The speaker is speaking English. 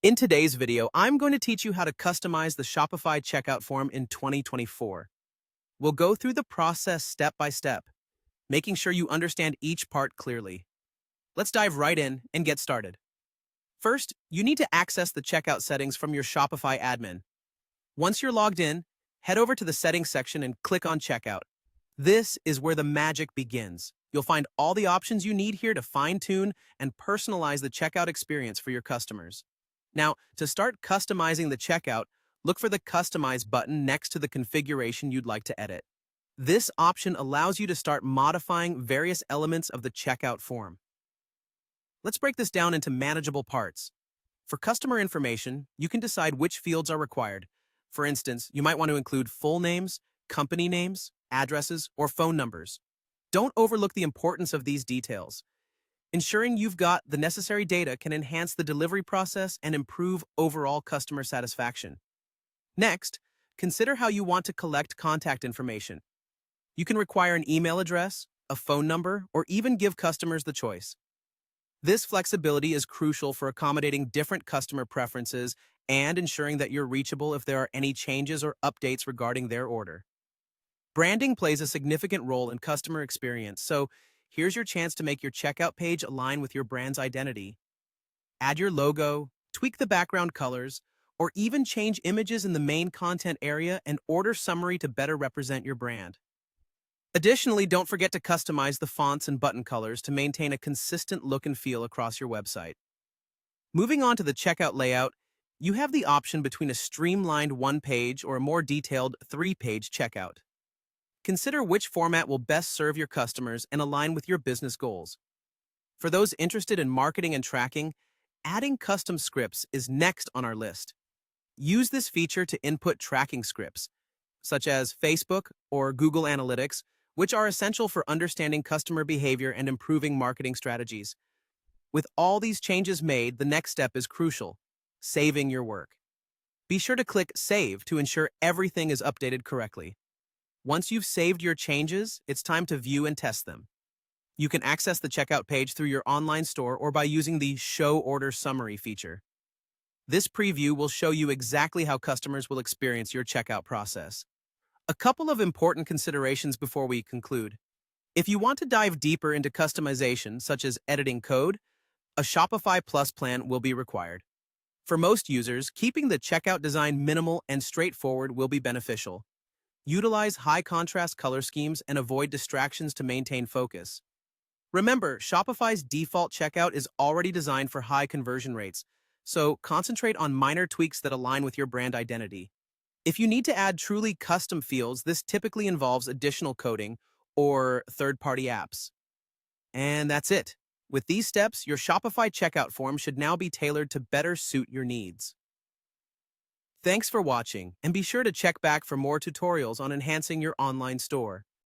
In today's video, I'm going to teach you how to customize the Shopify checkout form in 2024. We'll go through the process step by step, making sure you understand each part clearly. Let's dive right in and get started. First, you need to access the checkout settings from your Shopify admin. Once you're logged in, head over to the settings section and click on checkout. This is where the magic begins. You'll find all the options you need here to fine-tune and personalize the checkout experience for your customers. Now, to start customizing the checkout, look for the Customize button next to the configuration you'd like to edit. This option allows you to start modifying various elements of the checkout form. Let's break this down into manageable parts. For customer information, you can decide which fields are required. For instance, you might want to include full names, company names, addresses, or phone numbers. Don't overlook the importance of these details. Ensuring you've got the necessary data can enhance the delivery process and improve overall customer satisfaction. Next, consider how you want to collect contact information. You can require an email address, a phone number, or even give customers the choice. This flexibility is crucial for accommodating different customer preferences and ensuring that you're reachable if there are any changes or updates regarding their order. Branding plays a significant role in customer experience, so here's your chance to make your checkout page align with your brand's identity. Add your logo, tweak the background colors, or even change images in the main content area and order summary to better represent your brand. Additionally, don't forget to customize the fonts and button colors to maintain a consistent look and feel across your website. Moving on to the checkout layout, you have the option between a streamlined one-page or a more detailed three-page checkout. Consider which format will best serve your customers and align with your business goals. For those interested in marketing and tracking, adding custom scripts is next on our list. Use this feature to input tracking scripts, such as Facebook or Google Analytics, which are essential for understanding customer behavior and improving marketing strategies. With all these changes made, the next step is crucial: saving your work. Be sure to click Save to ensure everything is updated correctly. Once you've saved your changes, it's time to view and test them. You can access the checkout page through your online store or by using the Show Order Summary feature. This preview will show you exactly how customers will experience your checkout process. A couple of important considerations before we conclude. If you want to dive deeper into customization, such as editing code, a Shopify Plus plan will be required. For most users, keeping the checkout design minimal and straightforward will be beneficial. Utilize high-contrast color schemes and avoid distractions to maintain focus. Remember, Shopify's default checkout is already designed for high conversion rates, so concentrate on minor tweaks that align with your brand identity. If you need to add truly custom fields, this typically involves additional coding or third-party apps. And that's it. With these steps, your Shopify checkout form should now be tailored to better suit your needs. Thanks for watching, and be sure to check back for more tutorials on enhancing your online store.